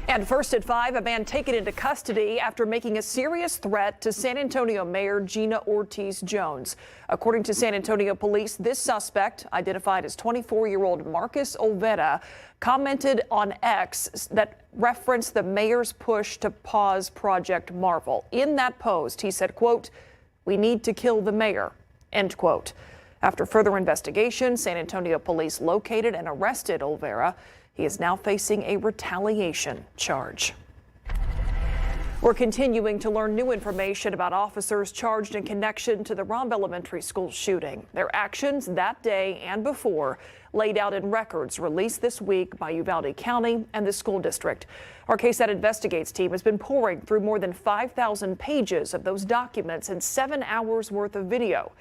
And first at 5, a man taken into custody after making a serious threat to San Antonio Mayor Gina Ortiz Jones. According to San Antonio police, this suspect, identified as 24-year-old Marcus Olvera, commented on X that referenced the mayor's push to pause Project Marvel. In that post, he said, quote, "We need to kill the mayor," end quote. After further investigation, San Antonio police located and arrested Olvera. He is now facing a retaliation charge. We're continuing to learn new information about officers charged in connection to the Romb Elementary School shooting. Their actions that day and before laid out in records released this week by Uvalde County and the school district. Our KSAT Investigates team has been pouring through more than 5,000 pages of those documents and 7 hours worth of video.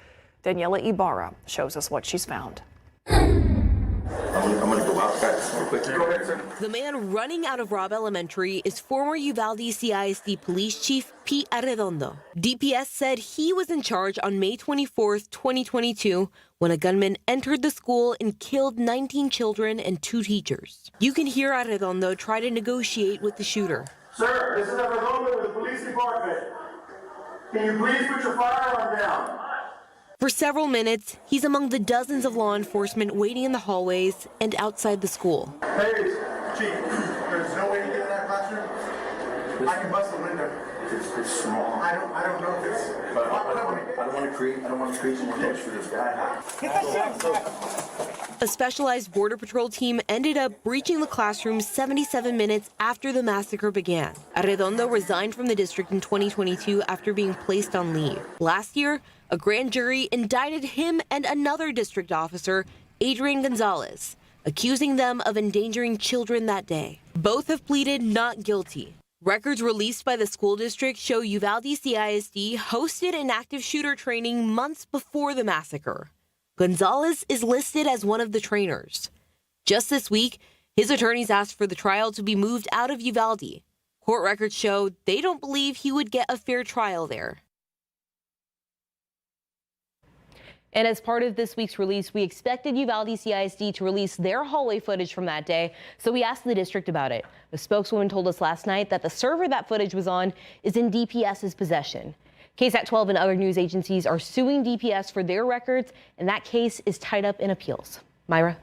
Daniela Ibarra shows us what she's found. I'm gonna go outside real quick. Go ahead, sir. The man running out of Romb Elementary is former Uvalde CISD Police Chief Pete Arredondo. DPS said he was in charge on May 24th, 2022, when a gunman entered the school and killed 19 children and 2 teachers. You can hear Arredondo try to negotiate with the shooter. Sir, this is Arredondo with the police department. Can you please put your firearm down? For several minutes, he's among the dozens of law enforcement waiting in the hallways and outside the school. Hey, Chief, there's no way to get in that classroom. I can bust the window. It's small. I don't know if it's. But I don't want to create some more damage for this guy. A specialized Border Patrol team ended up breaching the classroom 77 minutes after the massacre began. Arredondo resigned from the district in 2022 after being placed on leave. Last year, a grand jury indicted him and another district officer, Adrian Gonzalez, accusing them of endangering children that day. Both have pleaded not guilty. Records released by the school district show Uvalde CISD hosted an active shooter training months before the massacre. Gonzalez is listed as one of the trainers. Just this week, his attorneys asked for the trial to be moved out of Uvalde. Court records show they don't believe he would get a fair trial there. And as part of this week's release, we expected Uvalde CISD to release their hallway footage from that day, so we asked the district about it. The spokeswoman told us last night that the server that footage was on is in DPS's possession. KSAT 12 and other news agencies are suing DPS for their records, and that case is tied up in appeals. Myra?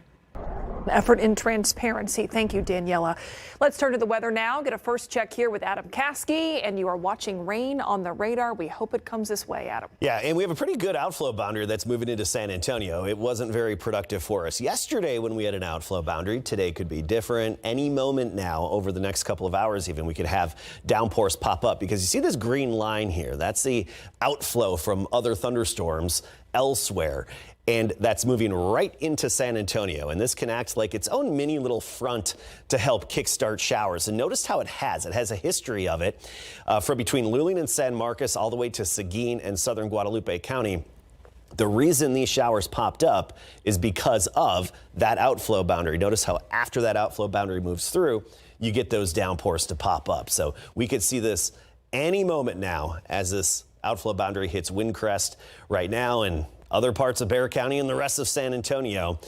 Effort in transparency. Thank you, Daniela. Let's turn to the weather now. Get a first check here with Adam Caskey, and you are watching rain on the radar. We hope it comes this way, Adam. Yeah, and we have a pretty good outflow boundary that's moving into San Antonio. It wasn't very productive for us yesterday when we had an outflow boundary. Today could be different. Any moment now, over the next couple of hours even, we could have downpours pop up because you see this green line here. That's the outflow from other thunderstorms elsewhere. And that's moving right into San Antonio. And this can act like its own mini little front to help kickstart showers. And notice how it has a history of it from between Luling and San Marcos all the way to Seguin and southern Guadalupe County. The reason these showers popped up is because of that outflow boundary. Notice how after that outflow boundary moves through, you get those downpours to pop up. So we could see this any moment now as this outflow boundary hits Windcrest right now and other parts of Kerr County and the rest of San Antonio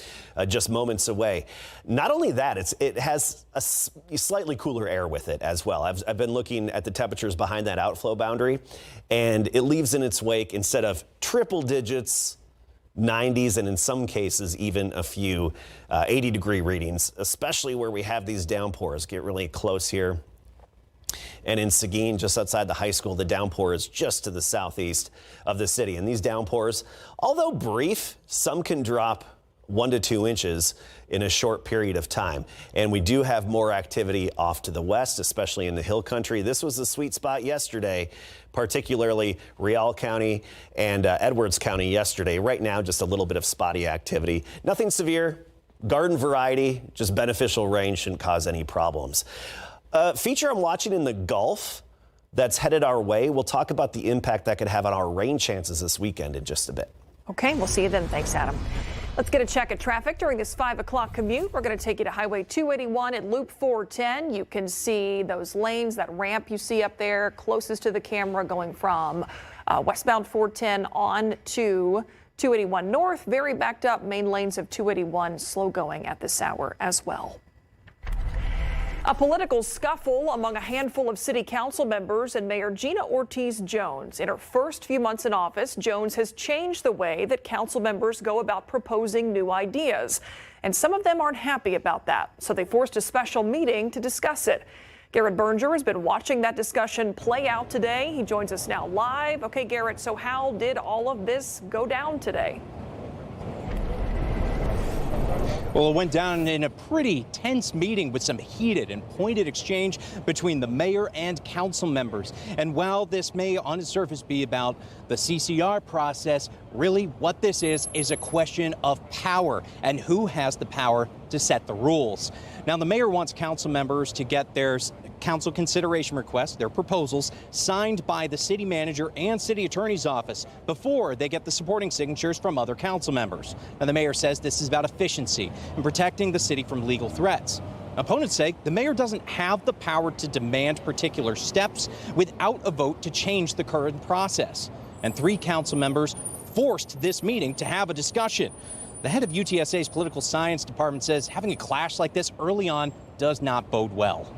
just moments away. Not only that, it has a slightly cooler air with it as well. I've been looking at the temperatures behind that outflow boundary, and it leaves in its wake, instead of triple digits, 90s, and in some cases even a few 80-degree readings, especially where we have these downpours. Get really close here. And in Seguin, just outside the high school, the downpour is just to the southeast of the city. And these downpours, although brief, some can drop 1 to 2 inches in a short period of time. And we do have more activity off to the west, especially in the hill country. This was the sweet spot yesterday, particularly Real County and Edwards County yesterday. Right now, just a little bit of spotty activity. Nothing severe, garden variety, just beneficial rain shouldn't cause any problems. Feature I'm watching in the Gulf that's headed our way. We'll talk about the impact that could have on our rain chances this weekend in just a bit. Okay, we'll see you then. Thanks, Adam. Let's get a check of traffic during this 5 o'clock commute. We're going to take you to Highway 281 at Loop 410. You can see those lanes, that ramp you see up there closest to the camera going from westbound 410 on to 281 North. Very backed up main lanes of 281, slow going at this hour as well. A political scuffle among a handful of city council members and Mayor Gina Ortiz Jones. In her first few months in office, Jones has changed the way that council members go about proposing new ideas. And some of them aren't happy about that, so they forced a special meeting to discuss it. Garrett Berger has been watching that discussion play out today. He joins us now live. Okay, Garrett, so how did all of this go down today? Well, it went down in a pretty tense meeting with some heated and pointed exchange between the mayor and council members. And while this may on its surface be about the CCR process, really what this is a question of power and who has the power to set the rules. Now, the mayor wants council members to get their council consideration requests, their proposals, signed by the city manager and city attorney's office before they get the supporting signatures from other council members. Now, the mayor says this is about efficiency and protecting the city from legal threats. Opponents say the mayor doesn't have the power to demand particular steps without a vote to change the current process. And 3 council members forced this meeting to have a discussion. The head of UTSA's political science department says having a clash like this early on does not bode well.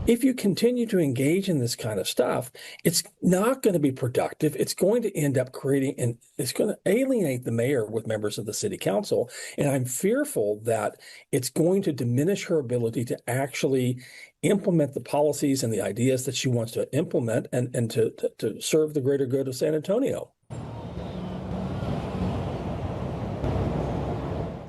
If you continue to engage in this kind of stuff, it's not going to be productive. It's going to end up creating, and it's going to alienate the mayor with members of the city council. And I'm fearful that it's going to diminish her ability to actually implement the policies and the ideas that she wants to implement and to serve the greater good of San Antonio.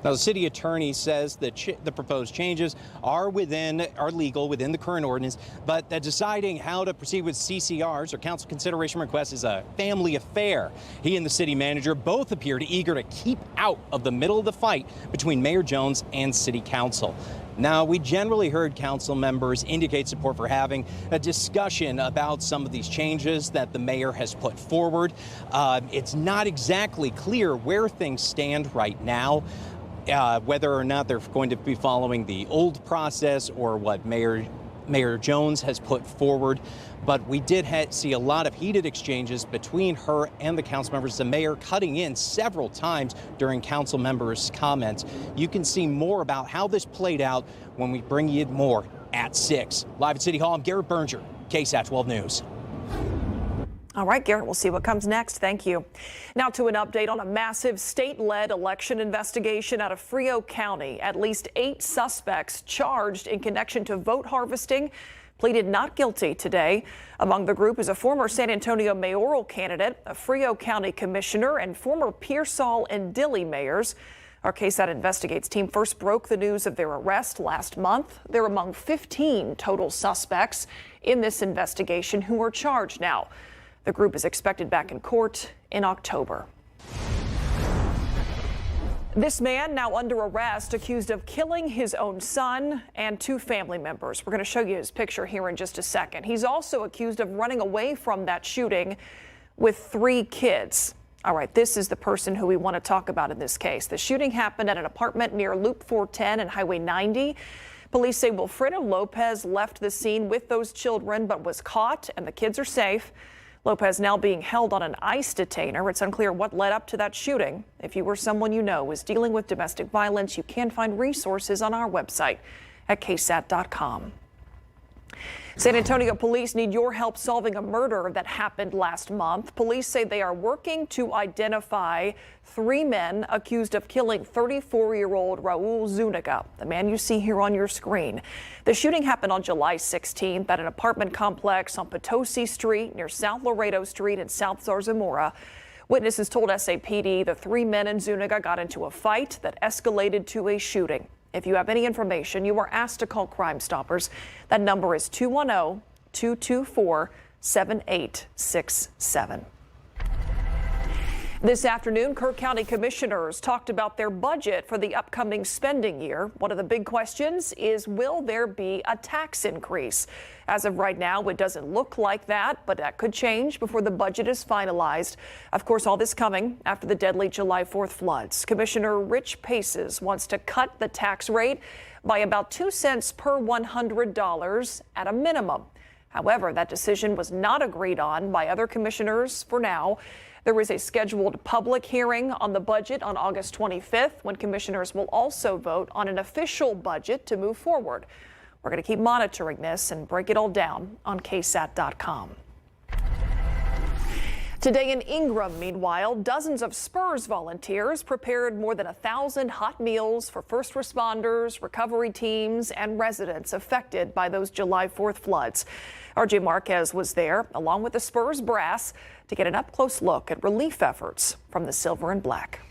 Now, the city attorney says that the proposed changes are legal within the current ordinance, but that deciding how to proceed with CCRs or council consideration requests is a family affair. He and the city manager both appeared eager to keep out of the middle of the fight between Mayor Jones and city council. Now, we generally heard council members indicate support for having a discussion about some of these changes that the mayor has put forward. It's not exactly clear where things stand right now. Whether or not they're going to be following the old process or what Mayor Jones has put forward. But we did see a lot of heated exchanges between her and the council members, the mayor cutting in several times during council members' comments. You can see more about how this played out when we bring you more at 6. Live at City Hall, I'm Garrett Berger, KSAT 12 News. All right, Garrett, we'll see what comes next. Thank you. Now to an update on a massive state-led election investigation out of Kerr County. At least 8 suspects charged in connection to vote harvesting pleaded not guilty today. Among the group is a former San Antonio mayoral candidate, a Kerr County commissioner, and former Pearsall and Dilley mayors. Our KSAT Investigates team first broke the news of their arrest last month. They're among 15 total suspects in this investigation who are charged now. The group is expected back in court in October. This man now under arrest, accused of killing his own son and 2 family members. We're going to show you his picture here in just a second. He's also accused of running away from that shooting with 3 kids. All right, this is the person who we want to talk about in this case. The shooting happened at an apartment near Loop 410 and Highway 90. Police say Wilfredo Lopez left the scene with those children but was caught, and the kids are safe. Lopez now being held on an ICE detainer. It's unclear what led up to that shooting. If you or someone you know is dealing with domestic violence, you can find resources on our website at ksat.com. San Antonio police need your help solving a murder that happened last month. Police say they are working to identify 3 men accused of killing 34-year-old Raul Zuniga, the man you see here on your screen. The shooting happened on July 16th at an apartment complex on Potosi Street near South Laredo Street in South Zarzamora. Witnesses told SAPD the 3 men and Zuniga got into a fight that escalated to a shooting. If you have any information, you are asked to call Crime Stoppers. That number is 210-224-7867. This afternoon, Kerr County commissioners talked about their budget for the upcoming spending year. One of the big questions is, will there be a tax increase? As of right now, it doesn't look like that, but that could change before the budget is finalized. Of course, all this coming after the deadly July 4th floods. Commissioner Rich Paces wants to cut the tax rate by about 2 cents per $100 at a minimum. However, that decision was not agreed on by other commissioners for now. There is a scheduled public hearing on the budget on August 25th, when commissioners will also vote on an official budget to move forward. We're going to keep monitoring this and break it all down on KSAT.com. Today in Ingram, meanwhile, dozens of SPURS volunteers prepared more than 1,000 hot meals for first responders, recovery teams, and residents affected by those July 4th floods. RJ Marquez was there, along with the SPURS brass, to get an up-close look at relief efforts from the Silver and Black.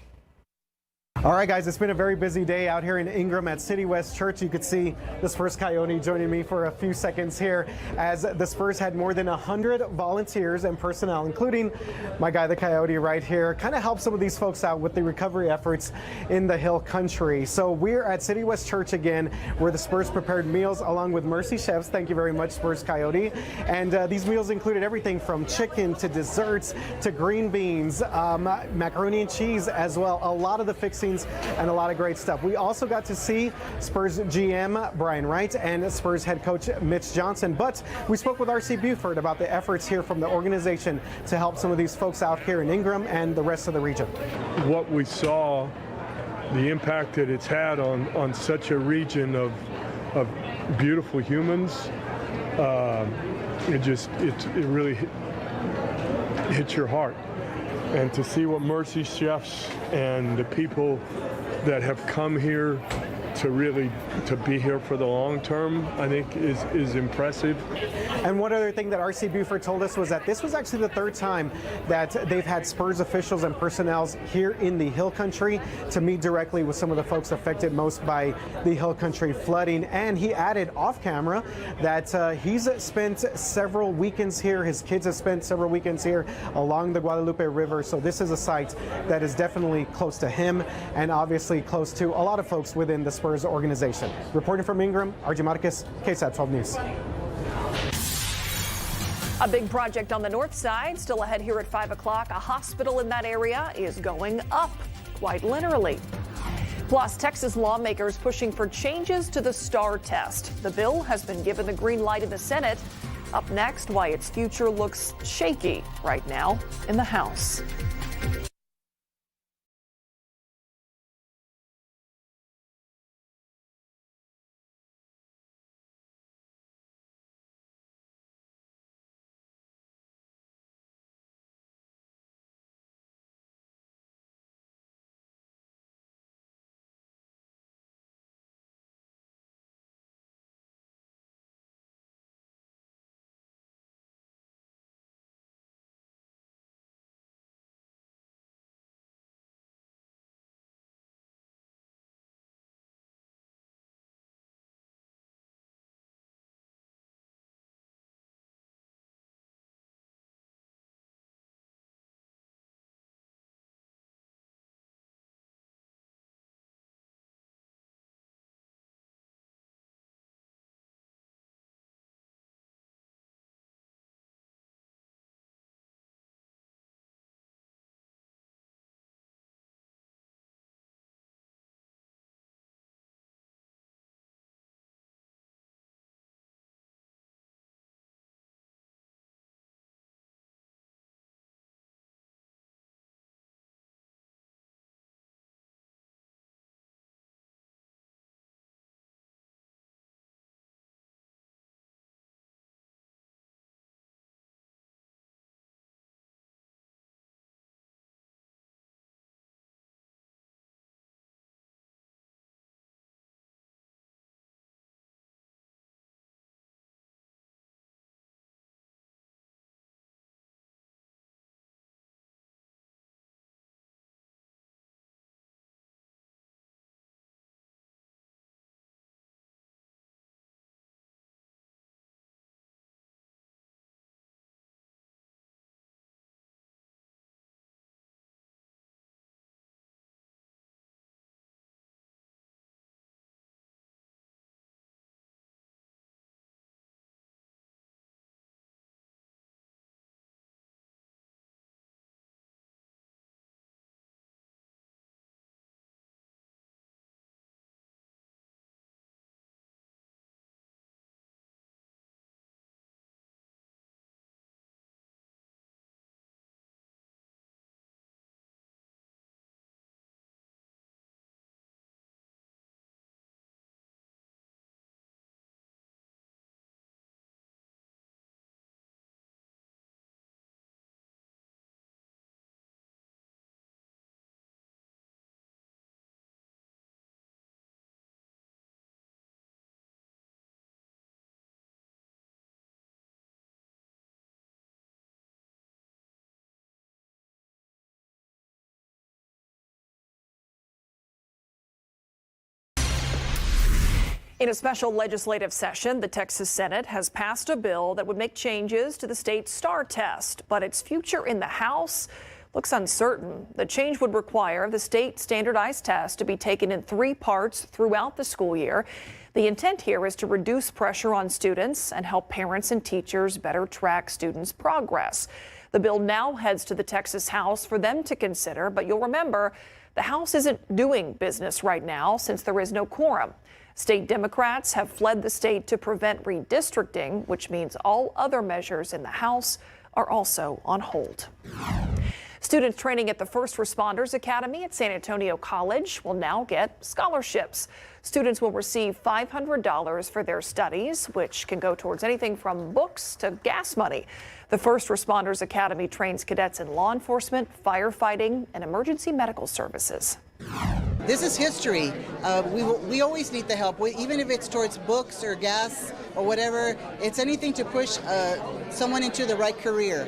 All right, guys, it's been a very busy day out here in Ingram at City West Church. You could see the SPURS Coyote joining me for a few seconds here as the SPURS had more than 100 volunteers and personnel, including my guy, the Coyote, right here, kind of help some of these folks out with the recovery efforts in the Hill Country. So we're at City West Church again, where the SPURS prepared meals along with Mercy Chefs. Thank you very much, SPURS Coyote. And these meals included everything from chicken to desserts to green beans, macaroni and cheese as well. A lot of the fixings and a lot of great stuff. We also got to see SPURS GM Brian Wright and SPURS head coach Mitch Johnson, but we spoke with R.C. Buford about the efforts here from the organization to help some of these folks out here in Ingram and the rest of the region. What we saw, the impact that it's had on such a region of beautiful humans, it really hits your heart. And to see what Mercy Chefs and the people that have come here to be here for the long term, I think is impressive. And one other thing that R.C. Buford told us was that this was actually the third time that they've had SPURS officials and personnel here in the Hill Country to meet directly with some of the folks affected most by the Hill Country flooding. And he added off camera that he's spent several weekends here. His kids have spent several weekends here along the Guadalupe River. So this is a site that is definitely close to him and obviously close to a lot of folks within the SPURS organization. Reporting from Ingram, RJ Marquez, KSAT 12 News. A big project on the north side, still ahead here at 5 o'clock. A hospital in that area is going up, quite literally. Plus, Texas lawmakers pushing for changes to the STAAR test. The bill has been given the green light in the Senate. Up next, why its future looks shaky right now in the House. In a special legislative session, the Texas Senate has passed a bill that would make changes to the state's STAAR test, but its future in the House looks uncertain. The change would require the state standardized test to be taken in 3 parts throughout the school year. The intent here is to reduce pressure on students and help parents and teachers better track students' progress. The bill now heads to the Texas House for them to consider, but you'll remember the House isn't doing business right now since there is no quorum. State Democrats have fled the state to prevent redistricting, which means all other measures in the House are also on hold. Students training at the First Responders Academy at San Antonio College will now get scholarships. Students will receive $500 for their studies, which can go towards anything from books to gas money. The First Responders Academy trains cadets in law enforcement, firefighting, and emergency medical services. This is history. We always need the help, even if it's towards books or gas or whatever. It's anything to push someone into the right career.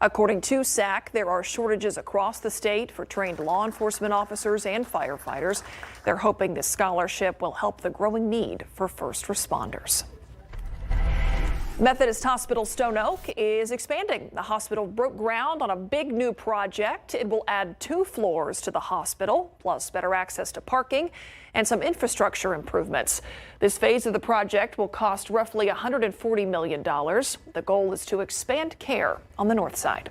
According to SAC, there are shortages across the state for trained law enforcement officers and firefighters. They're hoping this scholarship will help the growing need for first responders. Methodist Hospital Stone Oak is expanding. The hospital broke ground on a big new project. It will add 2 floors to the hospital, plus better access to parking and some infrastructure improvements. This phase of the project will cost roughly $140 million. The goal is to expand care on the north side.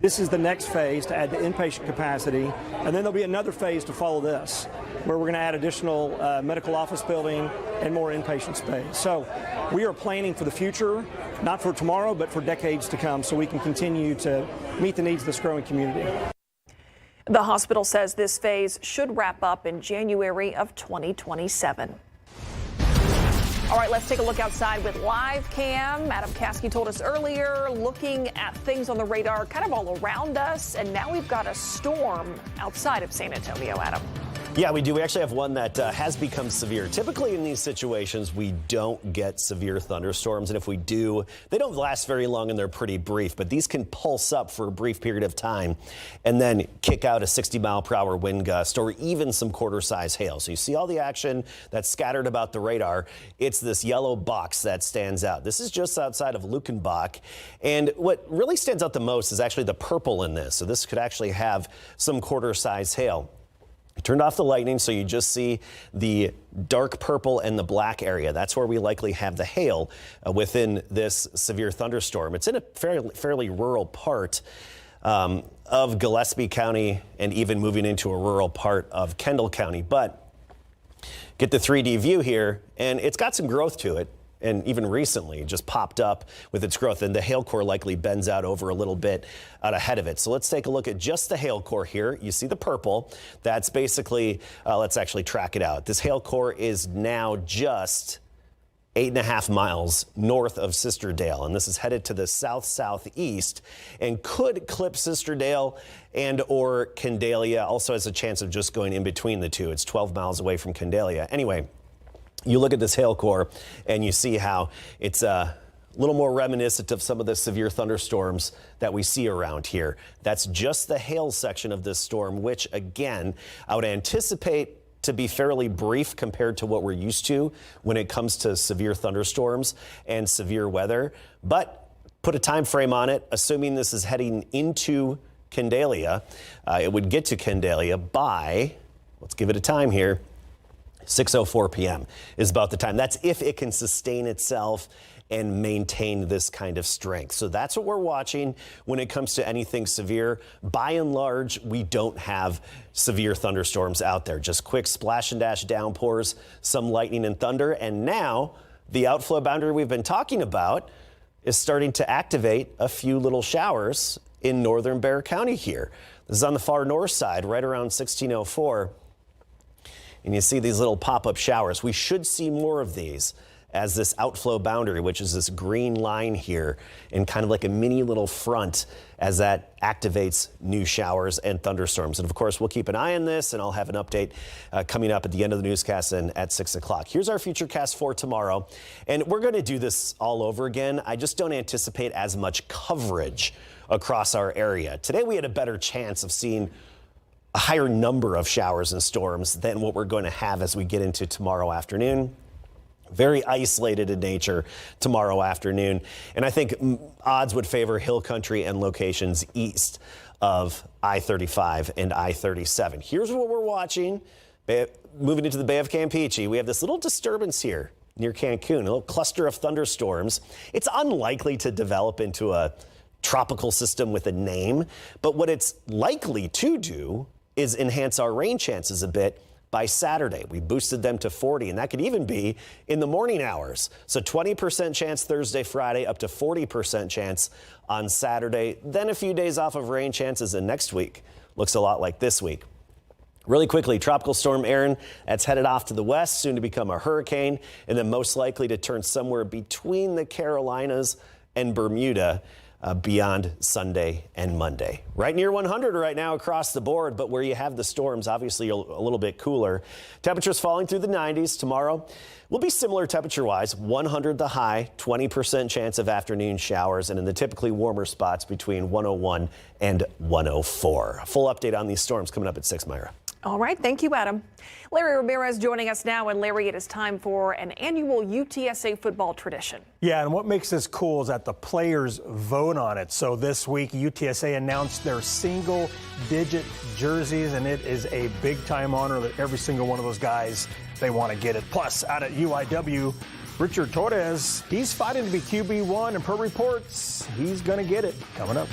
This is the next phase to add the inpatient capacity, and then there'll be another phase to follow this, where we're going to add additional medical office building and more inpatient space. So we are planning for the future, not for tomorrow, but for decades to come, so we can continue to meet the needs of this growing community. The hospital says this phase should wrap up in January of 2027. All right, let's take a look outside with live cam. Adam Caskey told us earlier, looking at things on the radar kind of all around us, and now we've got a storm outside of San Antonio, Adam. Yeah, we do. We actually have one that has become severe. Typically in these situations, we don't get severe thunderstorms. And if we do, they don't last very long and they're pretty brief. But these can pulse up for a brief period of time and then kick out a 60-mile-per-hour wind gust or even some quarter-size hail. So you see all the action that's scattered about the radar. It's this yellow box that stands out. This is just outside of Luckenbach. And what really stands out the most is actually the purple in this. So this could actually have some quarter-size hail. I turned off the lightning, so you just see the dark purple and the black area. That's where we likely have the hail within this severe thunderstorm. It's in a fairly rural part of Gillespie County and even moving into a rural part of Kendall County. But get the 3D view here, and it's got some growth to it. And even recently just popped up with its growth, and the hail core likely bends out over a little bit out ahead of it. So let's take a look at just the hail core here. You see the purple. That's basically, let's actually track it out. This hail core is now just 8.5 miles north of Sisterdale, and this is headed to the south-southeast and could clip Sisterdale and or Candelia. Also has a chance of just going in between the two. It's 12 miles away from Candelia. Anyway, you look at this hail core and you see how it's a little more reminiscent of some of the severe thunderstorms that we see around here. That's just the hail section of this storm, which again, I would anticipate to be fairly brief compared to what we're used to when it comes to severe thunderstorms and severe weather. But put a time frame on it, assuming this is heading into Candelia, it would get to Candelia by, let's give it a time here, 6:04 p.m. is about the time. That's if it can sustain itself and maintain this kind of strength. So that's what we're watching when it comes to anything severe. By and large, we don't have severe thunderstorms out there. Just quick splash and dash downpours, some lightning and thunder. And now the outflow boundary we've been talking about is starting to activate a few little showers in northern Kerr County here. This is on the far north side, right around 1604. And you see these little pop-up showers. We should see more of these as this outflow boundary, which is this green line here, and kind of like a mini little front as that activates new showers and thunderstorms. And of course, we'll keep an eye on this, and I'll have an update coming up at the end of the newscast and at 6 o'clock. Here's our Futurecast for tomorrow. And we're going to do this all over again. I just don't anticipate as much coverage across our area. Today, we had a better chance of seeing a higher number of showers and storms than what we're going to have as we get into tomorrow afternoon. Very isolated in nature tomorrow afternoon. And I think odds would favor hill country and locations east of I-35 and I-37. Here's what we're watching. Moving into the Bay of Campeche, we have this little disturbance here near Cancun, a little cluster of thunderstorms. It's unlikely to develop into a tropical system with a name, but what it's likely to do is enhance our rain chances a bit. By Saturday, we boosted them to 40, and that could even be in the morning hours. So 20% chance Thursday, Friday, up to 40% chance on Saturday. Then a few days off of rain chances, and next week looks a lot like this week. Really quickly, Tropical Storm Erin, that's headed off to the west, soon to become a hurricane, and then most likely to turn somewhere between the Carolinas and Bermuda beyond Sunday and Monday. Right near 100 right now across the board, but where you have the storms, obviously a little bit cooler. Temperatures falling through the 90s tomorrow. Will be similar temperature-wise, 100 the high, 20% chance of afternoon showers, and in the typically warmer spots between 101 and 104. A full update on these storms coming up at 6, Myra. All right, thank you, Adam. Larry Ramirez joining us now, and Larry, it is time for an annual UTSA football tradition. Yeah, and what makes this cool is that the players vote on it. So this week, UTSA announced their single-digit jerseys, and it is a big-time honor that every single one of those guys, they want to get it. Plus, out at UIW, Richard Torres, he's fighting to be QB1, and per reports, he's going to get it. Coming up.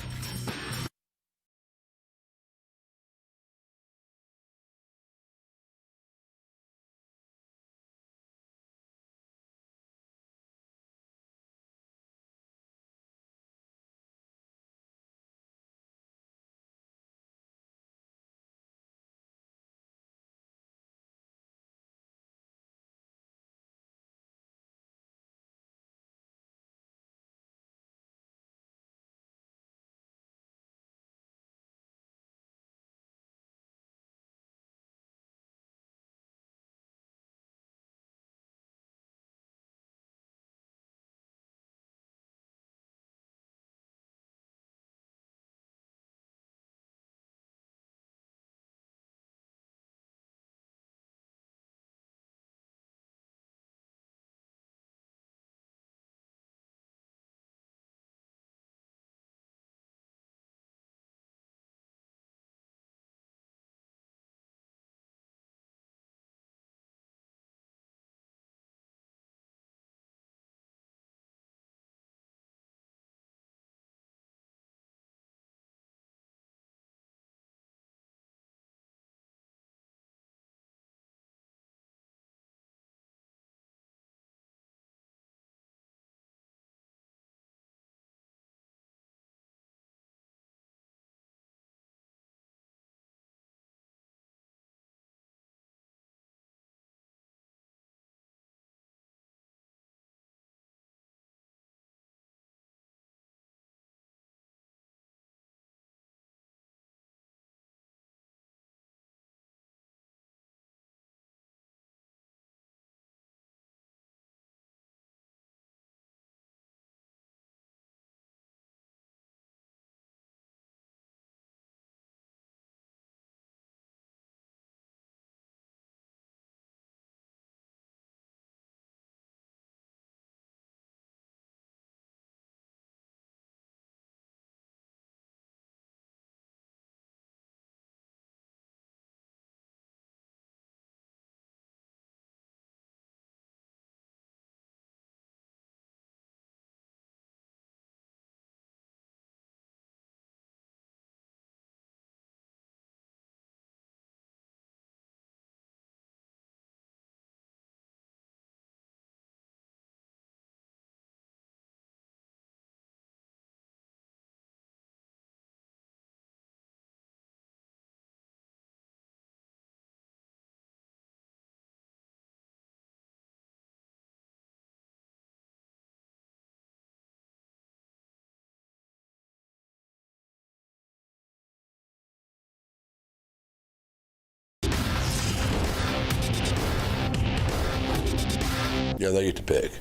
Yeah, they get to pick.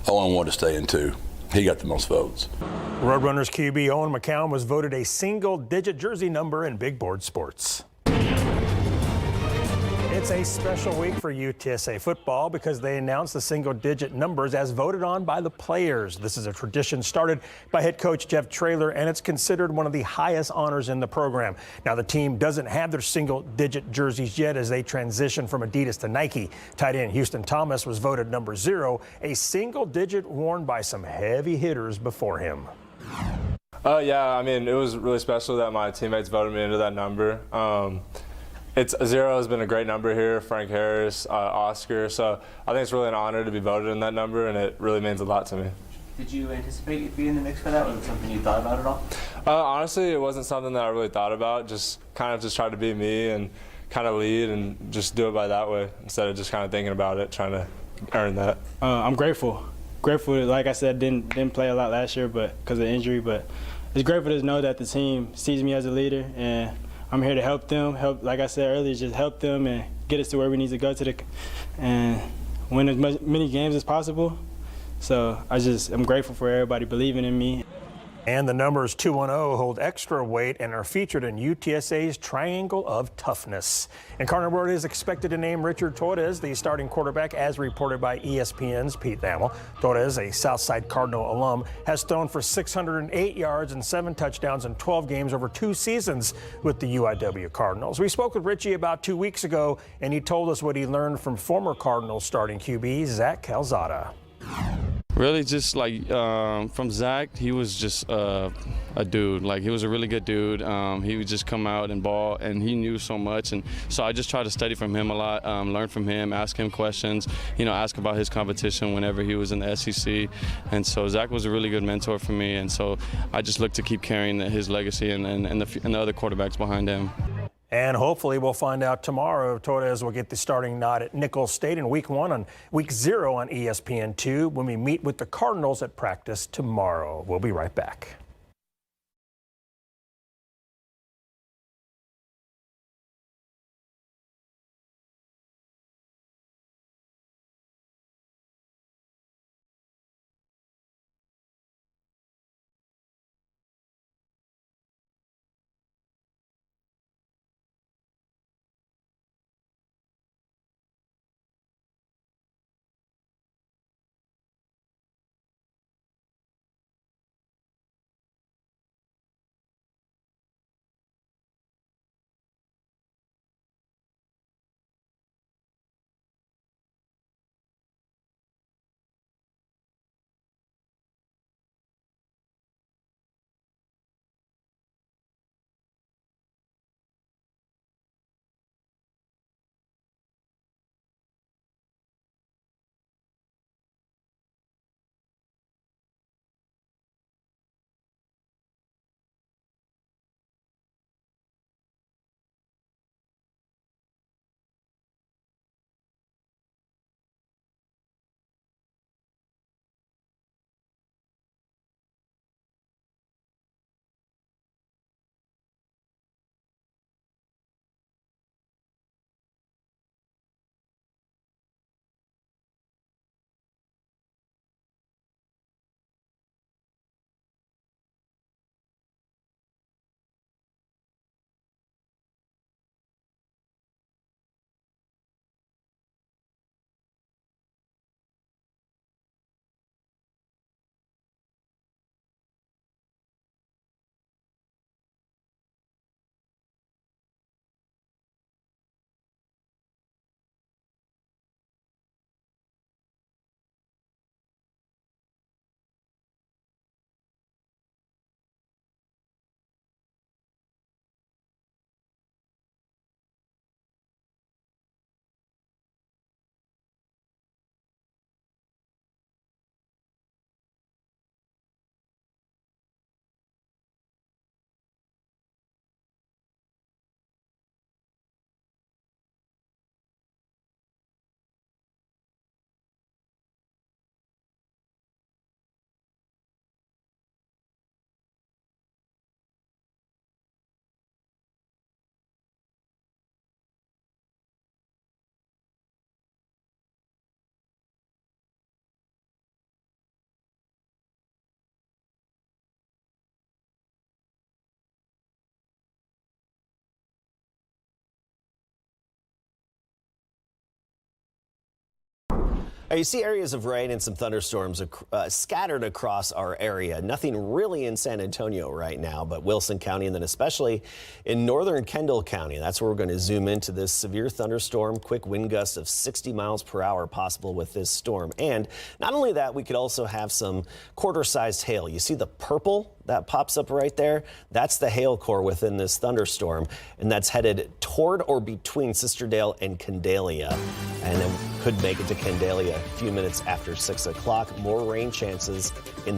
Owen wanted to stay in 2. He got the most votes. Roadrunners QB Owen McCown was voted a single-digit jersey number in Big Board Sports. It's a special week for UTSA football because they announced the single-digit numbers as voted on by the players. This is a tradition started by head coach Jeff Traylor, and it's considered one of the highest honors in the program. Now, the team doesn't have their single-digit jerseys yet as they transition from Adidas to Nike. Tight end Houston Thomas was voted number 0, a single-digit worn by some heavy hitters before him. Yeah, I mean, it was really special that my teammates voted me into that number. It's 0 has been a great number here, Frank Harris, Oscar, so I think it's really an honor to be voted in that number, and it really means a lot to me. Did you anticipate being in the mix for that? Was it something you thought about at all? Honestly, it wasn't something that I really thought about, just try to be me and kind of lead and just do it by that way instead of just kind of thinking about it, trying to earn that. I'm grateful. Grateful, like I said, didn't play a lot last year because of injury, but it's grateful to know that the team sees me as a leader, and I'm here to help them, like I said earlier, just help them and get us to where we need to go and win as many games as possible. So I'm grateful for everybody believing in me. And the numbers 210 hold extra weight and are featured in UTSA's Triangle of Toughness. And Cardinal Board is expected to name Richard Torres the starting quarterback, as reported by ESPN's Pete Thamel. Torres, a Southside Cardinal alum, has thrown for 608 yards and 7 touchdowns in 12 games over 2 seasons with the UIW Cardinals. We spoke with Richie about 2 weeks ago, and he told us what he learned from former Cardinals starting QB Zach Calzada. Really, just like from Zach, he was just a dude. Like, he was a really good dude. He would just come out and ball, and he knew so much. And so I just tried to study from him a lot, learn from him, ask him questions, ask about his competition whenever he was in the SEC. And so Zach was a really good mentor for me. And so I just look to keep carrying his legacy and the other quarterbacks behind him. And hopefully we'll find out tomorrow if Torres will get the starting nod at Nicholls State in week 1 on week 0 on ESPN2 when we meet with the Cardinals at practice tomorrow. We'll be right back. You see areas of rain and some thunderstorms scattered across our area. Nothing really in San Antonio right now, but Wilson County and then especially in northern Kendall County. That's where we're going to zoom into this severe thunderstorm. Quick wind gusts of 60 miles per hour possible with this storm. And not only that, we could also have some quarter-sized hail. You see the purple that pops up right there? That's the hail core within this thunderstorm, and that's headed toward or between Sisterdale and Candelia, and it could make it to Candelia a few minutes after 6 o'clock. More rain chances in